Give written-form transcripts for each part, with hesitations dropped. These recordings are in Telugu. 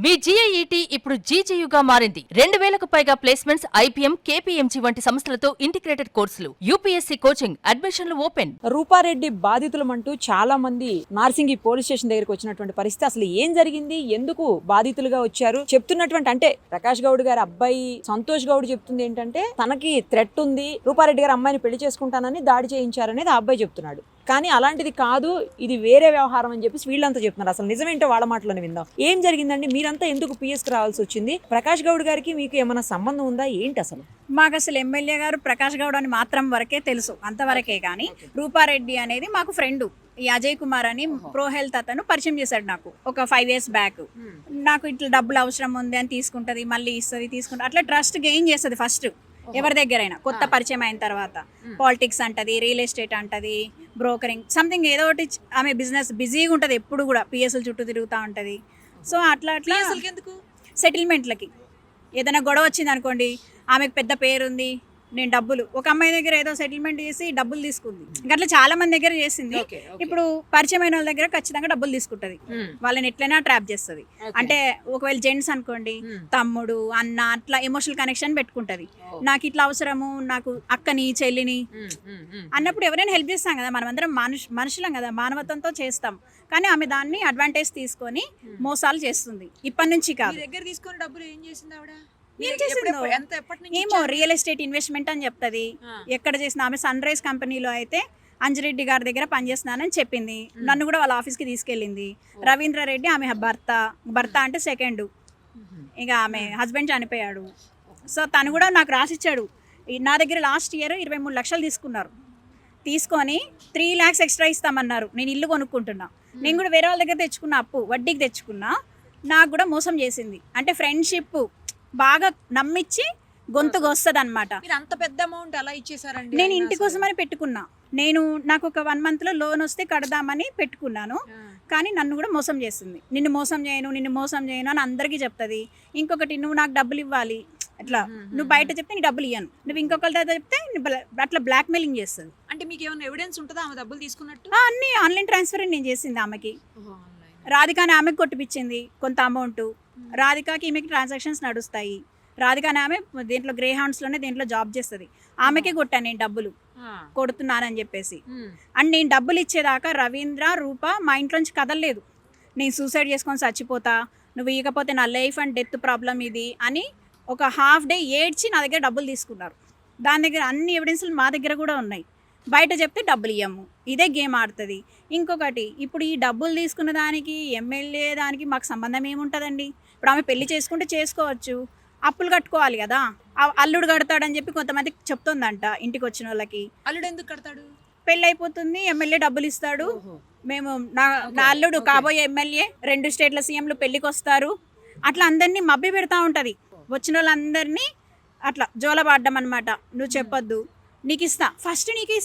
మీ GIET ఇప్పుడు GGUగా మారింది. 2000కు పైగా ప్లేస్మెంట్స్, IPM, KPMG వంటి సంస్థలతో ఇంటిగ్రేటెడ్ కోర్సులు. UPSC కోచింగ్, అడ్మిషన్లు ఓపెన్. రూపారెడ్డి బాధితులమంటూ చాలా మంది నార్సింగి పోలీస్ స్టేషన్ దగ్గరికి వచ్చినటువంటి పరిస్థితి. అసలు ఏం జరిగింది, ఎందుకు బాధితులుగా వచ్చారు చెప్తున్నటువంటి అంటే ప్రకాష్ గౌడ్ గారి అబ్బాయి సంతోష్ గౌడ్ చెప్తుంది ఏంటంటే తనకి థ్రెట్ ఉంది, రూపారెడ్డి గారి అమ్మాయిని పెళ్లి చేసుకుంటానని దాడి చేయించారనేది ఆ అబ్బాయి చెప్తున్నాడు. కానీ అలాంటిది కాదు, ఇది వేరే వ్యవహారం అని చెప్పేసి వీళ్ళంతా చెప్తున్నారు. అసలు నిజమేంటో వాళ్ళ మాటలను విందాం. ఏం జరిగిందండి, మీరంతా ఎందుకు పిఎస్కి రావాల్సి వచ్చింది? ప్రకాష్ గౌడ్ గారికి మీకు ఏమైనా సంబంధం ఉందా ఏంటి అసలు? మాకు అసలు ఎమ్మెల్యే గారు ప్రకాష్ గౌడ్ అని మాత్రం వరకే తెలుసు, అంతవరకే. కానీ రూపారెడ్డి అనేది మాకు ఫ్రెండ్. ఈ అజయ్ కుమార్ అని ప్రో హెల్త్ అతను పరిచయం చేశాడు నాకు ఒక 5 years బ్యాక్. నాకు ఇట్లా డబ్బులు అవసరం ఉంది అని తీసుకుంటది, మళ్ళీ ఇస్తుంది, తీసుకుంటుంది, అట్లా ట్రస్ట్ గెయిన్ చేస్తుంది ఫస్ట్ ఎవరి దగ్గరైనా కొత్త పరిచయం అయిన తర్వాత. పాలిటిక్స్ అంటది, రియల్ ఎస్టేట్ అంటది, బ్రోకరింగ్, సంథింగ్ ఏదో ఒకటి. ఆమె బిజినెస్ బిజీగా ఉంటుంది, ఎప్పుడు కూడా పిఎస్ఎల్ చుట్టూ తిరుగుతూ ఉంటుంది. సో అట్లా అట్లా సెటిల్మెంట్లకి ఏదైనా గొడవ వచ్చింది అనుకోండి, ఆమెకు పెద్ద పేరుంది, నేను డబ్బులు ఒక అమ్మాయి దగ్గర ఏదో సెటిల్మెంట్ చేసి డబ్బులు తీసుకుంది. అట్లా చాలా మంది దగ్గర చేసింది. ఇప్పుడు పరిచయమైన వాళ్ళ దగ్గర ఖచ్చితంగా డబ్బులు తీసుకుంటది, వాళ్ళని ఎట్లయినా ట్రాప్ చేస్తుంది. అంటే ఒకవేళ జెంట్స్ అనుకోండి, తమ్ముడు, అన్న, అట్లా ఎమోషనల్ కనెక్షన్ పెట్టుకుంటది. నాకు ఇట్లా అవసరము, నాకు అక్కని, చెల్లిని అన్నప్పుడు ఎవరైనా హెల్ప్ చేస్తాం కదా, మనమందరం మనుషులం కదా, మానవత్వంతో చేస్తాం. కానీ ఆమె దాన్ని అడ్వాంటేజ్ తీసుకొని మోసాలు చేస్తుంది. ఇప్పటి నుంచి కాదు. దగ్గర తీసుకొని డబ్బులు ఏం చేసింది ఆవిడ? ఏమో రియల్ ఎస్టేట్ ఇన్వెస్ట్మెంట్ అని చెప్తుంది. ఎక్కడ చేసిన ఆమె సన్ రైజ్ కంపెనీలో అయితే అంజిరెడ్డి గారి దగ్గర పనిచేస్తున్నానని చెప్పింది. నన్ను కూడా వాళ్ళ ఆఫీస్కి తీసుకెళ్ళింది. రవీంద్ర రెడ్డి ఆమె భర్త అంటే సెకండ్. ఇక ఆమె హస్బెండ్ చనిపోయాడు. సో తను కూడా నాకు రాసిచ్చాడు. నా దగ్గర లాస్ట్ ఇయర్ 23 లక్షలు తీసుకున్నారు. తీసుకొని 3 lakhs ఎక్స్ట్రా ఇస్తామన్నారు. నేను ఇల్లు కొనుక్కుంటున్నా. నేను కూడా వేరే వాళ్ళ దగ్గర తెచ్చుకున్న అప్పు వడ్డీకి తెచ్చుకున్నా. నాకు కూడా మోసం చేసింది. అంటే ఫ్రెండ్షిప్ బాగా నమ్మించి గొంతుకు వస్తుంది అనమాట. అంత పెద్ద అమౌంట్ ఎలా ఇచ్చేసారండి? నేను ఇంటి కోసమని పెట్టుకున్నా. నాకు ఒక 1 month లోన్ వస్తే కడదామని పెట్టుకున్నాను. కానీ నన్ను కూడా మోసం చేస్తుంది. నిన్ను మోసం చేయను అని అందరికీ చెప్తుంది. ఇంకొకటి, నువ్వు నాకు డబ్బులు ఇవ్వాలి, అట్లా నువ్వు బయట చెప్తే నీ డబ్బులు ఇవ్వను, నువ్వు ఇంకొకరి దగ్గర చెప్తే అట్లా బ్లాక్ మెయిలింగ్ చేస్తుంది. అంటే మీకు ఏమైనా ఎవిడెన్స్ ఉంటుందా ఆమె డబ్బులు తీసుకున్నట్టు? అన్ని ఆన్లైన్ ట్రాన్స్ఫర్ నేను చేసింది ఆమెకి. రాధికాని ఆమెకు కొట్టిపించింది కొంత అమౌంట్. రాధికాకి ఈమెకి ట్రాన్సాక్షన్స్ నడుస్తాయి. రాధికాని ఆమె దీంట్లో గ్రే హౌండ్స్లోనే దీంట్లో జాబ్ చేస్తుంది. ఆమెకే కొట్టాను నేను డబ్బులు కొడుతున్నానని చెప్పేసి. అండ్ నేను డబ్బులు ఇచ్చేదాకా రవీంద్ర, రూప మా ఇంట్లోంచి కదలలేదు. నేను సూసైడ్ చేసుకొని చచ్చిపోతా, నువ్వు ఇకపోతే నా లైఫ్ అండ్ డెత్ ప్రాబ్లం ఇది అని ఒక ½ day ఏడ్చి నా దగ్గర డబ్బులు తీసుకున్నారు. దాని దగ్గర అన్ని ఎవిడెన్స్లు మా దగ్గర కూడా ఉన్నాయి. బయట చెప్తే డబ్బులు ఇవ్వము, ఇదే గేమ్ ఆడుతుంది. ఇంకొకటి, ఇప్పుడు ఈ డబ్బులు తీసుకున్న దానికి ఎమ్మెల్యే దానికి మాకు సంబంధం ఏముంటుందండి? ఇప్పుడు ఆమె పెళ్లి చేసుకుంటే చేసుకోవచ్చు, అప్పులు కట్టుకోవాలి కదా. అల్లుడు కడతాడని చెప్పి కొంతమందికి చెప్తుందంట ఇంటికి వచ్చిన వాళ్ళకి. అల్లుడు ఎందుకు కడతాడు? పెళ్ళి అయిపోతుంది, ఎమ్మెల్యే డబ్బులు ఇస్తాడు. మేము నా అల్లుడు కాబోయే ఎమ్మెల్యే, 2 స్టేట్ల సీఎంలు పెళ్ళికి వస్తారు, అట్లా అందరినీ మభ్య పెడతా ఉంటుంది. వచ్చిన వాళ్ళందరినీ అట్లా జోలబాడ్డం అనమాట. నువ్వు చెప్పొద్దు, నీకు ఇస్తా, ఫస్ట్ నీకే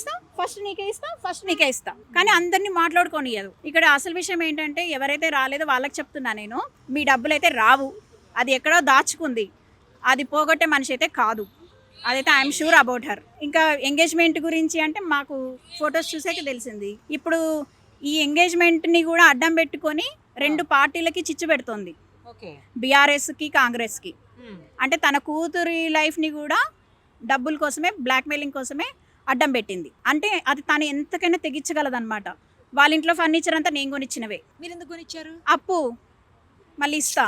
ఇస్తా, కానీ అందరినీ మాట్లాడుకోనియదు. ఇక్కడ అసలు విషయం ఏంటంటే, ఎవరైతే రాలేదో వాళ్ళకి చెప్తున్నా నేను, మీ డబ్బులు అయితే రావు, అది ఎక్కడో దాచుకుంది, అది పోగొట్టే మనిషి అయితే కాదు. అదైతే ఐఎమ్ షూర్ అబౌట్ హర్. ఇంకా ఎంగేజ్మెంట్ గురించి అంటే మాకు ఫొటోస్ చూసాక తెలిసింది. ఇప్పుడు ఈ ఎంగేజ్మెంట్ని కూడా అడ్డం పెట్టుకొని 2 పార్టీలకి చిచ్చు పెడుతోంది, బీఆర్ఎస్కి, కాంగ్రెస్కి. అంటే తన కూతురి లైఫ్ని కూడా డబ్బుల కోసమే, బ్లాక్మెయిలింగ్ కోసమే అడ్డం పెట్టింది. అంటే అది తను ఎంతకైనా తెగించగలదన్నమాట. వాళ్ళ ఇంట్లో ఫర్నిచర్ అంతా నేను కొనిచ్చినవే. మీరు ఎందుకు కొనిచ్చారు? అప్పు మళ్ళీ ఇస్తా.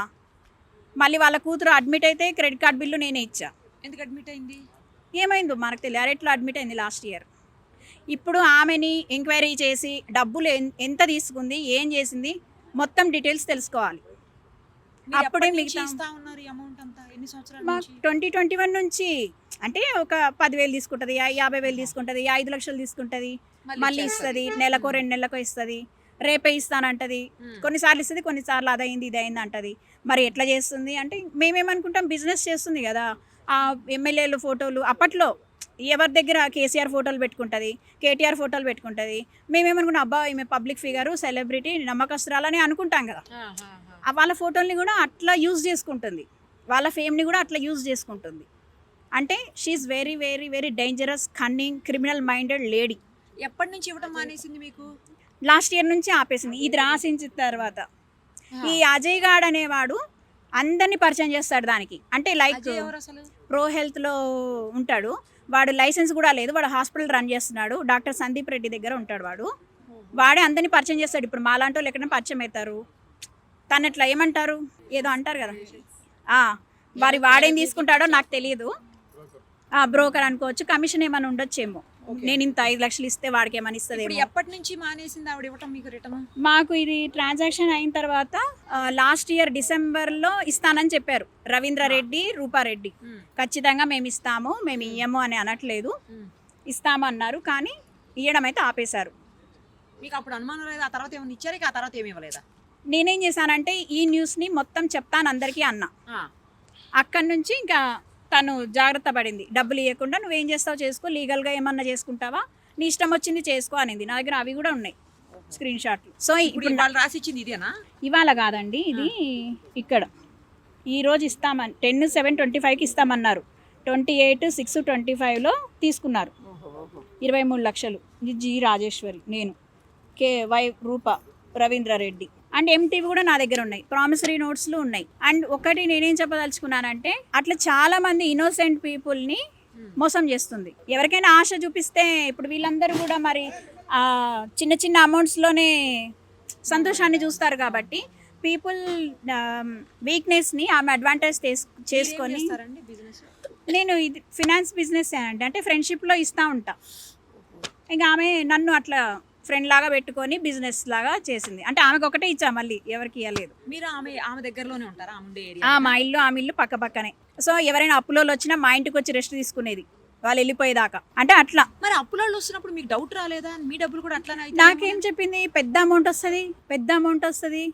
మళ్ళీ వాళ్ళ కూతురు అడ్మిట్ అయితే క్రెడిట్ కార్డ్ బిల్లు నేనే ఇచ్చా. ఎందుకు అడ్మిట్ అయింది? ఏమైందో మనకు తెలియదు. అరెట్లో అడ్మిట్ అయింది లాస్ట్ ఇయర్. ఇప్పుడు ఆమెని ఎంక్వైరీ చేసి డబ్బులు ఎంత తీసుకుంది, ఏం చేసింది, మొత్తం డీటెయిల్స్ తెలుసుకోవాలి. అప్పుడే మిగతా 2021 నుంచి అంటే ఒక 10,000 తీసుకుంటుంది, 50,000 తీసుకుంటుంది, 5 లక్షలు తీసుకుంటుంది, మళ్ళీ ఇస్తుంది, నెలకో 2 నెలలకో ఇస్తుంది, రేపే ఇస్తానంటది. కొన్నిసార్లు ఇస్తుంది, కొన్నిసార్లు అదైంది ఇదైంది అంటది. మరి ఎట్లా చేస్తుంది అంటే, మేమేమనుకుంటాం బిజినెస్ చేస్తుంది కదా. ఆ ఎమ్మెల్యేలు ఫోటోలు అప్పట్లో ఎవరి దగ్గర కేసీఆర్ ఫోటోలు పెట్టుకుంటుంది, కేటీఆర్ ఫోటోలు పెట్టుకుంటుంది. మేమేమనుకుంటాం, అబ్బా ఈమె పబ్లిక్ ఫిగరు, సెలబ్రిటీ, నమ్మకస్తురాలని అనుకుంటాం కదా. వాళ్ళ ఫోటోల్ని కూడా అట్లా యూజ్ చేసుకుంటుంది, వాళ్ళ ఫేమ్ని కూడా అట్లా యూజ్ చేసుకుంటుంది. అంటే she is very very very dangerous, cunning, criminal minded lady. ఎప్పటి నుంచి ఇవ్వడం మానేసింది మీకు? లాస్ట్ ఇయర్ నుంచి ఆపేసింది. ఇది రాసించిన తర్వాత ఈ అజయ్ గాడ్ అనేవాడు అందరినీ పరిచయం చేస్తాడు దానికి. అంటే లైక్ అజయ్ ఎవరు అసలు? ప్రో హెల్త్లో ఉంటాడు వాడు. లైసెన్స్ కూడా లేదు, వాడు హాస్పిటల్ రన్ చేస్తున్నాడు. డాక్టర్ సందీప్ రెడ్డి దగ్గర ఉంటాడు వాడు. వాడే అందరినీ పరిచయం చేస్తాడు. ఇప్పుడు మాలాంటి వాళ్ళు ఎక్కడైనా పరిచయం అవుతారు, తను ఎట్లా ఏమంటారు ఏదో అంటారు కదా, వాడేం తీసుకుంటాడో నాకు తెలియదు. బ్రోకర్ అనుకోవచ్చు, కమిషన్ ఏమైనా ఉండొచ్చేమో. నేను ఇంత 5 లక్షలు ఇస్తే వాడికి ఏమైనా ఇస్తుంది. ఎప్పటి నుంచి మానేసింది ఆవిడ ఇవ్వటం మీకు రిటర్న్? మాకు ఇది ట్రాన్సాక్షన్ అయిన తర్వాత లాస్ట్ ఇయర్ డిసెంబర్లో ఇస్తానని చెప్పారు రవీంద్రారెడ్డి, రూపారెడ్డి. ఖచ్చితంగా మేము ఇస్తాము, మేము ఇయ్యము అని అనట్లేదు, ఇస్తాము అన్నారు. కానీ ఇవ్వడం అయితే ఆపేశారు. మీకు అప్పుడు అనుమానం లేదా? ఆ తర్వాత ఏమైనా ఇచ్చారు, ఆ తర్వాత ఏమి ఇవ్వలేదా? నేనేం చేశానంటే ఈ న్యూస్ని మొత్తం చెప్తాను అందరికీ అన్నా. అక్కడి నుంచి ఇంకా తను జాగ్రత్త పడింది. డబ్బులు ఇవ్వకుండా నువ్వేం చేస్తావు చేసుకో, లీగల్గా ఏమన్నా చేసుకుంటావా, నీ ఇష్టం వచ్చింది చేసుకో అనింది. నా దగ్గర అవి కూడా ఉన్నాయి స్క్రీన్ షాట్లు. సో ఇప్పుడు వాళ్ళు రాసి ఇచ్చింది ఇదేనా? ఇవాళ కాదండి, ఇది ఇక్కడ ఈరోజు ఇస్తామని 10/7/25కి ఇస్తామన్నారు. 28/6/25లో తీసుకున్నారు 23 లక్షలు. జి రాజేశ్వరి, నేను, Y Roopa, Ravindra Reddy and MTV కూడా నా దగ్గర ఉన్నాయి, ప్రామిసరీ నోట్స్లు ఉన్నాయి. అండ్ ఒకటి నేనేం చెప్పదలుచుకున్నానంటే అట్లా చాలా మంది ఇన్నోసెంట్ పీపుల్ని మోసం చేస్తుంది. ఎవరికైనా ఆశ చూపిస్తే ఇప్పుడు వీళ్ళందరూ కూడా మరి చిన్న చిన్న అమౌంట్స్లోనే సంతోషాన్ని చూస్తారు. కాబట్టి పీపుల్ వీక్నెస్ని ఆమె అడ్వాంటేజ్ చేసుకొని, నేను ఇది ఫినాన్స్ బిజినెస్ అంటే ఫ్రెండ్షిప్లో ఇస్తూ ఉంటా. ఇంకా ఆమె నన్ను అట్లా ఫ్రెండ్ లాగా పెట్టుకొని బిజినెస్ లాగా చేసింది. అంటే ఆమెకు ఒకటే ఇచ్చా, మళ్ళీ ఎవరికి ఇవ్వలేదు. మీరు ఆమె దగ్గరలోనే ఉంటారా? మా ఇల్లు ఆమె ఇల్లు పక్క పక్కనే. సో ఎవరైనా అప్పులోళ్ళు వచ్చినా మా ఇంటికి వచ్చి రెస్ట్ తీసుకునేది వాళ్ళు వెళ్ళిపోయేదాకా. అంటే అట్లా. మరి అప్పులోళ్ళు వస్తున్నప్పుడు మీకు డౌట్ రాలేదా? మీ డబ్బులు కూడా అట్లా నాకేం చెప్పింది, పెద్ద అమౌంట్ వస్తుంది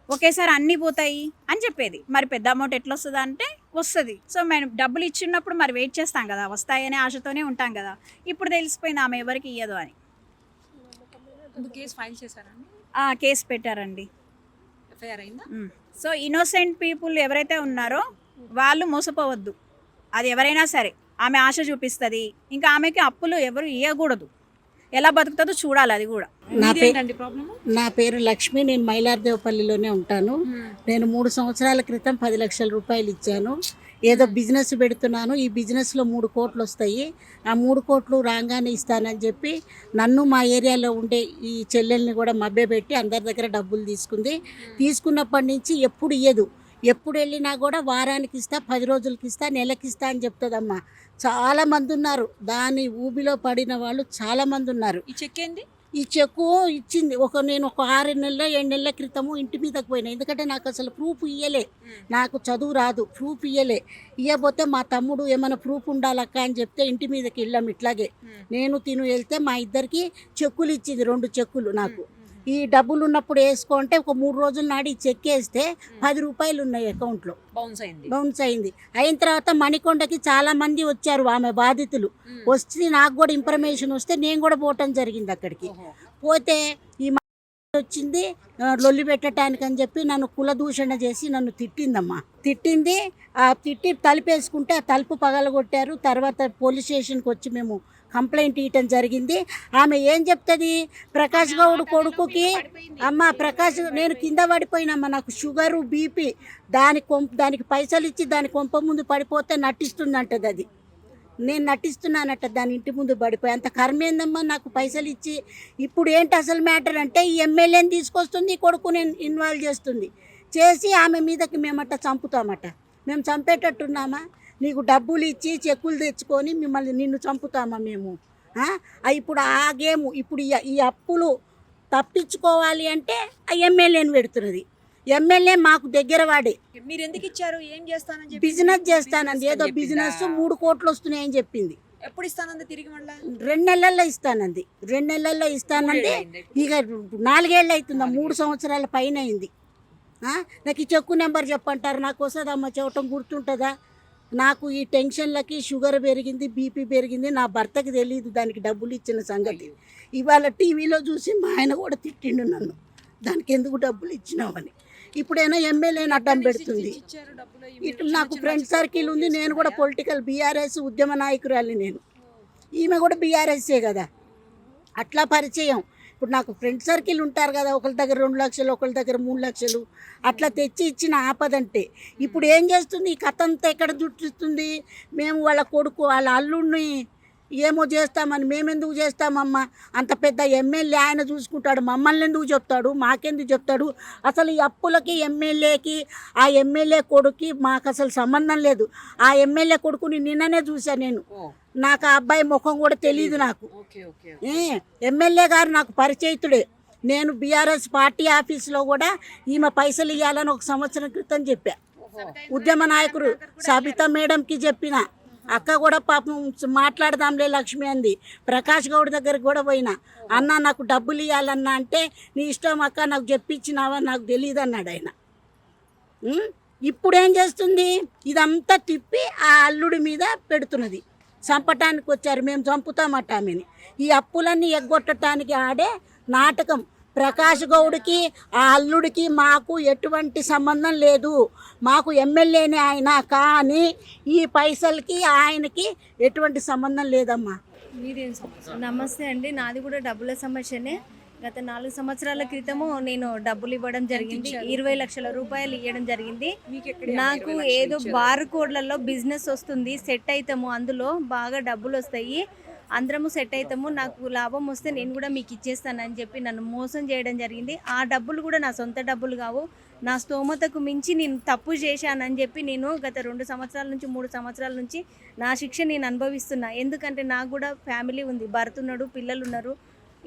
ఒకేసారి అన్నీ పోతాయి అని చెప్పేది. మరి పెద్ద అమౌంట్ ఎట్లా వస్తుంది అంటే వస్తుంది. సో మేము డబ్బులు ఇచ్చినప్పుడు మరి వెయిట్ చేస్తాం కదా, వస్తాయనే ఆశతోనే ఉంటాం కదా. ఇప్పుడు తెలిసిపోయింది ఆమె ఎవరికి ఇయ్యదు అని. కేసు ఫైల్ చేశారండి? కేసు పెట్టారండి. ఎఫ్ఐఆర్ అయిందా? సో ఇన్నోసెంట్ పీపుల్ ఎవరైతే ఉన్నారో వాళ్ళు మోసపోవద్దు. అది ఎవరైనా సరే ఆమె ఆశ చూపిస్తుంది. ఇంకా ఆమెకి అప్పులు ఎవరు ఇవ్వకూడదు. ఎలా బతుకుతుందో చూడాలి. అది కూడా. నా పేరు లక్ష్మి, నేను మైలార్దేవపల్లిలోనే ఉంటాను. నేను 3 సంవత్సరాల క్రితం 10 లక్షల రూపాయలు ఇచ్చాను. ఏదో బిజినెస్ పెడుతున్నాను, ఈ బిజినెస్లో 3 కోట్లు వస్తాయి, ఆ 3 కోట్లు రాగానే ఇస్తానని చెప్పి నన్ను మా ఏరియాలో ఉండే ఈ చెల్లెల్ని కూడా మభ్యపెట్టి అందరి దగ్గర డబ్బులు తీసుకున్నప్పటి నుంచి ఎప్పుడు ఇయ్యదు. ఎప్పుడు వెళ్ళినా కూడా వారానికి ఇస్తా, 10 రోజులకి ఇస్తా, నెలకి ఇస్తా అని చెప్తుందమ్మా. చాలామంది ఉన్నారు, దాని ఊబిలో పడిన వాళ్ళు చాలామంది ఉన్నారు. ఈ చెక్ ఏంది? ఈ చెక్కు ఇచ్చింది నేను ఒక 6 నెలల 7 నెలల క్రితము ఇంటి మీదకి పోయినా. ఎందుకంటే నాకు అసలు ప్రూఫ్ ఇయ్యలే, నాకు చదువు రాదు, ప్రూఫ్ ఇయ్యబోతే మా తమ్ముడు ఏమైనా ప్రూఫ్ ఉండాలక్క అని చెప్తే ఇంటి మీదకి వెళ్ళాం. ఇట్లాగే నేను వెళ్తే మా ఇద్దరికి చెక్కులు ఇచ్చింది, 2 చెక్కులు. నాకు ఈ డబ్బులు ఉన్నప్పుడు వేసుకుంటే ఒక 3 రోజుల నాడు ఈ చెక్ వేస్తే 10 రూపాయలు ఉన్నాయి అకౌంట్లో. బౌన్స్ అయింది. అయిన తర్వాత మణికొండకి చాలా మంది వచ్చారు ఆమె బాధితులు. వస్తే నాకు కూడా ఇన్ఫర్మేషన్ వస్తే నేను కూడా పోవటం జరిగింది. అక్కడికి పోతే ఈ వచ్చింది లొల్లి పెట్టడానికి అని చెప్పి నన్ను కులదూషణ చేసి నన్ను తిట్టిందమ్మా. తిట్టి తలుపేసుకుంటే ఆ తలుపు పగలగొట్టారు. తర్వాత పోలీస్ స్టేషన్కి వచ్చి మేము కంప్లైంట్ ఇవ్వటం జరిగింది. ఆమె ఏం చెప్తుంది, ప్రకాష్ గౌడ్ కొడుకుకి నేను కింద పడిపోయినమ్మా, నాకు షుగరు బీపీ, దానికి పైసలు ఇచ్చి దాని కొంప ముందు పడిపోతే నటిస్తుందంటది. అది నేను నటిస్తున్నానట, దాని ఇంటి ముందు పడిపోయి. అంత కర్మేందమ్మా నాకు పైసలు ఇచ్చి. ఇప్పుడు ఏంటి అసలు మ్యాటర్ అంటే ఈ ఎమ్మెల్యేని తీసుకొస్తుంది, కొడుకుని ఇన్వాల్వ్ చేసి ఆమె మీదకి మేమట చంపుతామట. మేము చంపేటట్టున్నామా? నీకు డబ్బులు ఇచ్చి చెక్కులు తెచ్చుకొని నిన్ను చంపుతామా మేము? ఇప్పుడు ఆ గేము. ఇప్పుడు ఈ అప్పులు తప్పించుకోవాలి అంటే ఆ ఎమ్మెల్యేని పెడుతున్నది. ఎమ్మెల్యే మాకు దగ్గర వాడే. మీరు ఎందుకు ఇచ్చారు? ఏం చేస్తానని? బిజినెస్ చేస్తానండి, ఏదో బిజినెస్ 3 కోట్లు వస్తున్నాయని చెప్పింది. ఎప్పుడు ఇస్తానంది తిరిగి? మళ్ళీ 2 నెలల్లో ఇస్తానంది. 2 నెలల్లో ఇస్తానంది. ఇక 4 ఏళ్ళు అవుతుందా, 3 సంవత్సరాల పైన అయింది. నాకు ఈ చెక్కు నెంబర్ చెప్పంటారు, నాకు వస్తుందమ్మా చెప్పటం గుర్తుంటుందా? నాకు ఈ టెన్షన్లకి షుగర్ పెరిగింది, బీపీ పెరిగింది. నా భర్తకి తెలియదు దానికి డబ్బులు ఇచ్చిన సంగతి. ఇవాళ టీవీలో చూసి మా ఆయన కూడా తిట్టిండు నన్ను, దానికి ఎందుకు డబ్బులు ఇచ్చినావని. ఇప్పుడైనా ఎమ్మెల్యేని అడ్డం పెడుతుంది. ఇటు నాకు ఫ్రెండ్ సర్కిల్ ఉంది, నేను కూడా పొలిటికల్ బీఆర్ఎస్ ఉద్యమ నాయకురాలి. నేను ఈమె కూడా బీఆర్ఎస్ఏ కదా, అట్లా పరిచయం. ఇప్పుడు నాకు ఫ్రెండ్ సర్కిల్ ఉంటారు కదా, ఒకరి దగ్గర 2 లక్షలు, ఒకరి దగ్గర 3 లక్షలు అట్లా తెచ్చి ఇచ్చిన ఆపదంటే ఇప్పుడు ఏం చేస్తుంది, ఈ కథ అంతా ఎక్కడ చుట్టిస్తుంది. మేము వాళ్ళ కొడుకు వాళ్ళ అల్లుడిని ఏమో చేస్తామని, మేమెందుకు చేస్తామమ్మా, అంత పెద్ద ఎమ్మెల్యే ఆయన చూసుకుంటాడు, మమ్మల్ని ఎందుకు చెప్తాడు, మాకెందుకు చెప్తాడు. అసలు ఈ అప్పులకి ఎమ్మెల్యేకి ఆ ఎమ్మెల్యే కొడుకు మాకు అసలు సంబంధం లేదు. ఆ ఎమ్మెల్యే కొడుకుని నిన్ననే చూశాను నేను, నాకు ఆ అబ్బాయి ముఖం కూడా తెలియదు నాకు. ఎమ్మెల్యే గారు నాకు పరిచయితుడే. నేను బీఆర్ఎస్ పార్టీ ఆఫీసులో కూడా ఈమె పైసలు ఇవ్వాలని 1 సంవత్సరం క్రితం చెప్పా. ఉద్యమ నాయకుడు సబితా మేడంకి చెప్పిన, అక్క కూడా పాపం మాట్లాడదాంలే లక్ష్మి అంది. ప్రకాష్ గౌడ్ దగ్గరికి కూడా పోయినా, అన్న నాకు డబ్బులు ఇవ్వాలన్నా అంటే నీ ఇష్టం అక్క, నాకు చెప్పించినావా నాకు తెలియదు అన్నాడు ఆయన. ఇప్పుడు ఏం చేస్తుంది, ఇదంతా తిప్పి ఆ అల్లుడి మీద పెడుతున్నది. చంపటానికి వచ్చారు, మేము చంపుతామట ఆమెని. ఈ అప్పులన్నీ ఎగ్గొట్టడానికి ఆడే నాటకం. ప్రకాష్ గౌడ్కి ఆ అల్లుడికి మాకు ఎటువంటి సంబంధం లేదు. మాకు ఎమ్మెల్యేనే ఆయన, కానీ ఈ పైసలకి ఆయనకి ఎటువంటి సంబంధం లేదమ్మా. నమస్తే అండి, నాది కూడా డబ్బుల సమస్యనే. గత 4 సంవత్సరాల క్రితము నేను డబ్బులు ఇవ్వడం జరిగింది, 20 లక్షల రూపాయలు ఇవ్వడం జరిగింది. నాకు ఏదో బార్ కోడ్లలో బిజినెస్ వస్తుంది, సెట్ అవుతాము, అందులో బాగా డబ్బులు వస్తాయి, అందరము సెట్ అవుతాము, నాకు లాభం వస్తే నేను కూడా మీకు ఇచ్చేస్తానని చెప్పి నన్ను మోసం చేయడం జరిగింది. ఆ డబ్బులు కూడా నా సొంత డబ్బులు కావు, నా స్తోమతకు మించి నేను తప్పు చేశానని చెప్పి నేను గత 2 సంవత్సరాల నుంచి 3 సంవత్సరాల నుంచి నా శిక్ష నేను అనుభవిస్తున్నా. ఎందుకంటే నాకు కూడా ఫ్యామిలీ ఉంది, భర్త ఉన్నాడు, పిల్లలు ఉన్నారు,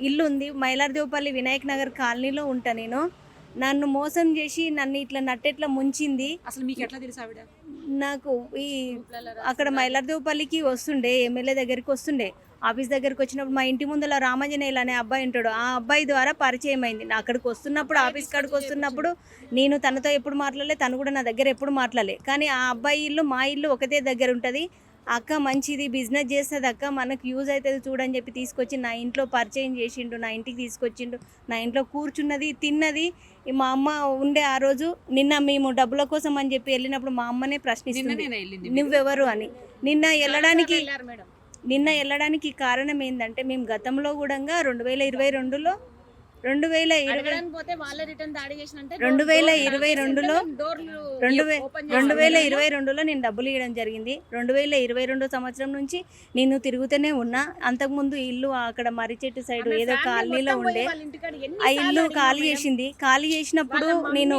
ఇల్లు ఉంది. మైలార్దేవపల్లి వినాయక్ నగర్ కాలనీలో ఉంటా నేను. నన్ను మోసం చేసి నన్ను ఇట్లా నట్టెట్లా ముంచింది. అసలు మీకు ఎట్లా తెలుసు ఆవిడ? నాకు ఈ అక్కడ మైలార్దేవపల్లికి వస్తుండే, ఎమ్మెల్యే దగ్గరికి వస్తుండే, ఆఫీస్ దగ్గరికి వచ్చినప్పుడు మా ఇంటి ముందర రామాంజనేయులు అనే అబ్బాయి ఉంటాడు, ఆ అబ్బాయి ద్వారా పరిచయం అయింది. నా అక్కడికి వస్తున్నప్పుడు, ఆఫీస్ కాడికి వస్తున్నప్పుడు నేను తనతో ఎప్పుడు మాట్లాడలే, తను కూడా నా దగ్గర ఎప్పుడు మాట్లాడలే. కానీ ఆ అబ్బాయి ఇల్లు మా ఇల్లు ఒకటే దగ్గర ఉంటుంది. అక్క మంచిది, బిజినెస్ చేస్తుంది అక్క, మనకు యూజ్ అవుతుంది చూడని చెప్పి తీసుకొచ్చి నా ఇంట్లో పరిచయం చేసిండు, నా ఇంటికి తీసుకొచ్చిండు, నా ఇంట్లో కూర్చున్నది, తిన్నది. మా అమ్మ ఉండే ఆ రోజు, నిన్న మేము డబ్బుల కోసం అని చెప్పి వెళ్ళినప్పుడు మా అమ్మనే ప్రశ్నిస్తుంది నువ్వెవరు అని. నిన్న వెళ్ళడానికి కారణం ఏంటంటే, మేము గతంలో కూడా 2022లో 2022లో నేను డబ్బులు ఇవ్వడం జరిగింది. 2022 సంవత్సరం నుంచి నేను తిరుగుతూనే ఉన్నా. అంతకుముందు ఇల్లు అక్కడ మర్రిచెట్టు సైడ్ ఏదో కాలనీలో ఉండే, ఆ ఇల్లు ఖాళీ చేసింది. ఖాళీ చేసినప్పుడు నేను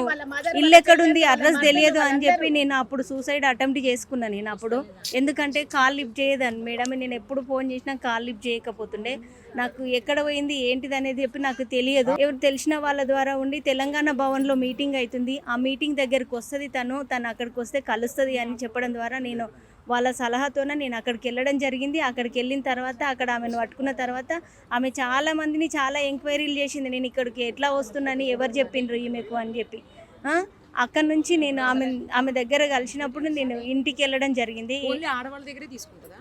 ఇల్లు ఎక్కడుంది, అడ్రస్ తెలియదు అని చెప్పి నేను అప్పుడు సూసైడ్ అటెంప్ట్ చేసుకున్నాను. నేను అప్పుడు ఎందుకంటే కాల్ లిఫ్ట్ చేయదని మేడం, నేను ఎప్పుడు ఫోన్ చేసినా కాల్ లిఫ్ట్ చేయకపోతుండే. నాకు ఎక్కడ పోయింది ఏంటిది అనేది చెప్పి నాకు తెలియదు. ఎవరు తెలిసిన వాళ్ళ ద్వారా ఉండి తెలంగాణ భవన్లో మీటింగ్ అవుతుంది, ఆ మీటింగ్ దగ్గరికి వస్తుంది, తను అక్కడికి వస్తే కలుస్తుంది అని చెప్పడం ద్వారా నేను వాళ్ళ సలహాతోనే నేను అక్కడికి వెళ్ళడం జరిగింది. అక్కడికి వెళ్ళిన తర్వాత అక్కడ ఆమెను పట్టుకున్న తర్వాత ఆమె చాలా మందిని చాలా ఎంక్వైరీలు చేసింది, నేను ఇక్కడికి ఎట్లా వస్తున్నాను, ఎవరు చెప్పిండ్రు ఈమెకు అని చెప్పి. అక్కడ నుంచి నేను ఆమె దగ్గర కలిసినప్పుడు నేను ఇంటికి వెళ్ళడం జరిగింది. ఆడవాళ్ళ దగ్గరే తీసుకుంటుందా?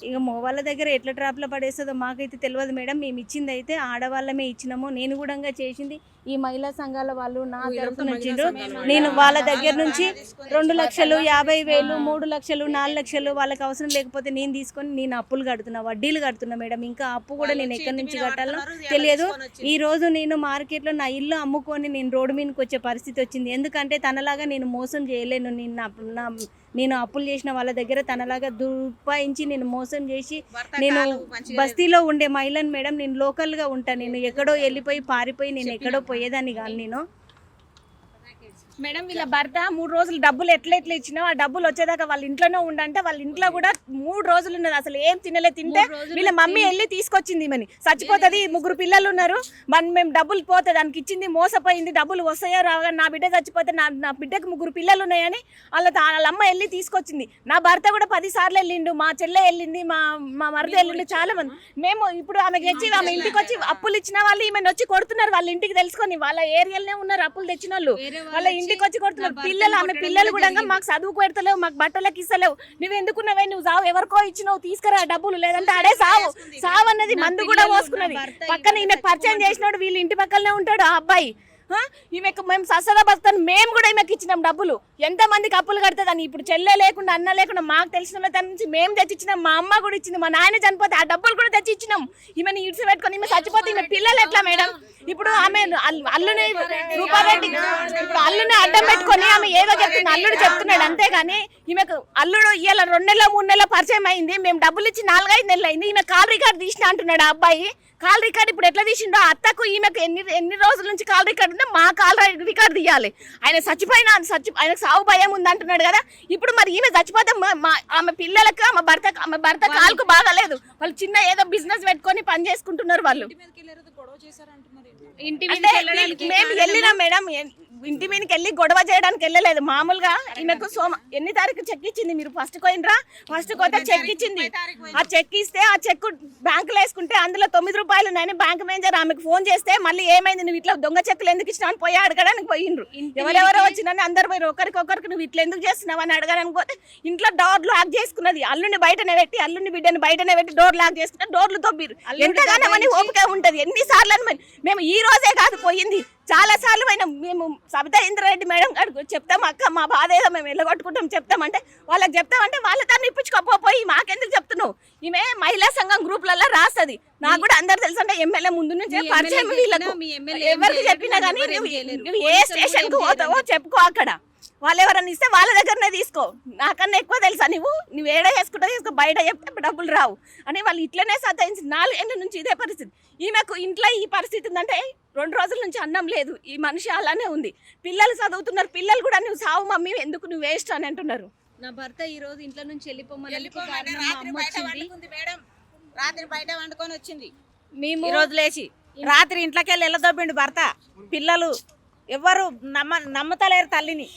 ఇక వాళ్ళ దగ్గర ఎట్లా ట్రాప్లో పడేస్తుందో మాకైతే తెలియదు మేడం. మేము ఇచ్చింది అయితే ఆడవాళ్ళమే ఇచ్చినాము. నేను కూడా చేసింది ఈ మహిళా సంఘాల వాళ్ళు నా తరఫున వచ్చిండ్రు. నేను వాళ్ళ దగ్గర నుంచి 2 లక్షలు, 50,000, 3 లక్షలు, 4 లక్షలు వాళ్ళకి అవసరం లేకపోతే నేను తీసుకొని నేను అప్పులు కడుతున్నా, వడ్డీలు కడుతున్నా మేడం. ఇంకా అప్పు కూడా నేను ఎక్కడి నుంచి కట్టాలో తెలియదు. ఈ రోజు నేను మార్కెట్లో నా ఇల్లు అమ్ముకొని నేను రోడ్డు మీదకి వచ్చే పరిస్థితి వచ్చింది. ఎందుకంటే తనలాగా నేను మోసం చేయలేను. నేను అప్పులు చేసిన వాళ్ళ దగ్గర తనలాగా దుర్పాయించి నేను మోసం చేసి, నేను బస్తీలో ఉండే మహిళను మేడం, నేను లోకల్గా ఉంటాను. నేను ఎక్కడో వెళ్ళిపోయి పారిపోయి నేను ఎక్కడో పోయేదాన్ని కాదు. నేను మేడం వీళ్ళ భర్త 3 రోజులు డబ్బులు ఎట్లా ఇచ్చినా ఆ డబ్బులు వచ్చేదాకా వాళ్ళ ఇంట్లోనే ఉండంటే, వాళ్ళ ఇంట్లో కూడా 3 రోజులు ఉన్నది, అసలు ఏం తింటే వీళ్ళ మమ్మీ వెళ్ళి తీసుకొచ్చింది. మని చచ్చిపోతుంది, 3 పిల్లలు ఉన్నారు, మేము డబ్బులు పోతే దానికి ఇచ్చింది, మోసపోయింది, డబ్బులు వస్తాయో రాగా, నా బిడ్డ చచ్చిపోతే నా బిడ్డకు 3 పిల్లలు ఉన్నాయని వాళ్ళ అమ్మ వెళ్ళి తీసుకొచ్చింది. నా భర్త కూడా 10 సార్లు వెళ్ళిండు, మా చెల్లె వెళ్ళింది, మా మరిది వెళ్ళిండు, చాలా మంది. మేము ఇప్పుడు ఆమెకి వచ్చి ఆమె ఇంటికి వచ్చి అప్పులు ఇచ్చిన వాళ్ళు ఈమెను వచ్చి కొడుతున్నారు. వాళ్ళ ఇంటికి తెలుసుకొని వాళ్ళ ఏరియాలోనే ఉన్నారు అప్పులు తెచ్చిన వాళ్ళు, వాళ్ళ ఇంటికి వచ్చి కొడుతున్నారు. పిల్లలు, ఆమె పిల్లలు కూడా మాకు చదువుకు పెడతలేవు, మాకు బట్టలకి ఇస్తలేవు, నువ్వు ఎందుకున్నావే, నువ్వు సావు, ఎవరికో ఇచ్చినావు తీసుకురా డబ్బులు, లేదంటే అడే సావు అన్నది. మందు కూడా పోసుకున్నది. పక్కన ఈయన పరిచయం చేసినాడు, వీళ్ళ ఇంటి పక్కనే ఉంటాడు ఆ అబ్బాయి. ఈమెకు మేము ససదా బస్తాను మేము కూడా ఈమెకి ఇచ్చినాం డబ్బులు. ఎంతమందికి అప్పులు కడుతుందని ఇప్పుడు చెల్లె లేకుండా అన్న లేకుండా మాకు తెలిసిన దాని నుంచి మేము తెచ్చిచ్చినాం. మా అమ్మ కూడా ఇచ్చింది, మా నాయన చనిపోతే ఆ డబ్బులు కూడా తెచ్చి ఇచ్చినాం. ఈమెను ఇడిచి పెట్టుకొని ఈమె చచ్చిపోతే ఈమె పిల్లలు ఎట్లా మేడం? ఇప్పుడు ఆమె అల్లుని రూపారెడ్డి ఇప్పుడు అల్లుని అడ్డం పెట్టుకొని ఆమె ఏదో చెప్తుంది, అల్లుడు చెప్తున్నాడు అంతేగాని ఈమెకు అల్లుడు ఇవాళ 2 నెలల 3 నెలల పరిచయం అయింది. మేము డబ్బులు ఇచ్చి 4-5 నెలలు అయింది. ఈమె కాల్ రికార్డ్ తీసిన అంటున్నాడు ఆ అబ్బాయి. కాల్ రికార్డ్ ఇప్పుడు ఎట్లా తీసిండో అత్తకు ఈమెకు ఎన్ని రోజుల నుంచి కాల్ రికార్డ్ ఉంటే మా కాల్ రికార్డ్ తీయాలి. ఆయన చచ్చిపోయినా ఆయనకు సాగు భయం ఉంది అంటున్నాడు కదా. ఇప్పుడు మరి ఈమె చచ్చిపోతే ఆమె పిల్లలకు ఆమె భర్త కాలుకు బాగాలేదు. వాళ్ళు చిన్న ఏదో బిజినెస్ పెట్టుకొని పని చేసుకుంటున్నారు. వాళ్ళు ఇంటి మేము వెళ్ళినాం మేడం, ఇంటి మీదకి వెళ్ళి గొడవ చేయడానికి వెళ్ళలేదు. మామూలుగా ఈమెకు ఎన్ని తారీఖు చెక్ ఇచ్చింది? మీరు ఫస్ట్ పోయినరా? ఫస్ట్ పోతే చెక్ ఇచ్చింది. ఆ చెక్ ఇస్తే ఆ చెక్ బ్యాంకులో వేసుకుంటే అందులో 9 రూపాయలు ఉన్నాయని బ్యాంక్ మేనేజర్ ఆమెకు ఫోన్ చేస్తే మళ్ళీ ఏమైంది నువ్వు ఇట్లా దొంగ చెక్కులు ఎందుకు ఇచ్చినావు అని పోయి అడగడానికి పోయిండ్రు. ఎవరెవరో వచ్చినని అందరు పోయి ఒకరికొకరికి నువ్వు ఇట్లా ఎందుకు చేస్తున్నావు అని అడగడానికి పోతే ఇంట్లో డోర్ లాక్ చేసుకున్నది. అల్లుని బయటనే పెట్టి అల్లుని బిడ్డని బయటనే పెట్టి డోర్ లాక్ చేసుకున్న డోర్లు తొబ్బిరు. ఎంతగానో అని ఓపిక ఉంటది. ఎన్నిసార్లు అని మేము ఈ రోజే కాదు పోయింది, చాలా సార్లు అయినా. మేము సబితా ఇంద్రారెడ్డి మేడం గారికి చెప్తాం, అక్క మా బాధ ఏదో మేము వెళ్ళగొట్టుకుంటాం చెప్తామంటే వాళ్ళకి చెప్తామంటే వాళ్ళ తను ఇప్పించుకోపోయి మాకెందుకు చెప్తున్నావు? ఈమె మహిళా సంఘం గ్రూప్లలో రాస్తుంది. నాకు కూడా అందరు తెలుసు అంటే ఎమ్మెల్యే ముందు నుంచే పరిచయం వీళ్ళకు. ఎవరికి చెప్పినా కానీ నువ్వు ఏ స్టేషన్ కు పోతావో చెప్పుకో, అక్కడ వాళ్ళు ఎవరన్నా ఇస్తే వాళ్ళ దగ్గరనే తీసుకో. నాకన్నా ఎక్కువ తెలుసా నువ్వు ఏడా చేసుకుంటావు చేసుకో, బయట చెప్తే డబ్బులు రావు అని వాళ్ళు ఇట్లనే సతాయించి 4 ఏళ్ళ నుంచి ఇదే పరిస్థితి. ఈమెకు ఇంట్లో ఈ పరిస్థితి ఉందంటే 2 రోజుల నుంచి అన్నం లేదు. ఈ మనిషి అలానే ఉంది. పిల్లలు చదువుతున్నారు, పిల్లలు కూడా నువ్వు సావు మమ్మీ ఎందుకు నువ్వు వేస్ట్ అని అంటున్నారు. నా భర్త ఈ రోజు ఇంట్లో నుంచి వెళ్ళిపోమని రాత్రి బయట వండుకొని వచ్చింది. మేము ఈ రోజు లేచి రాత్రి ఇంట్లోకి వెళ్ళి వెళ్ళదొబ్బిండు భర్త. పిల్లలు ఎవ్వరు నమ్మతలేరు తల్లిని.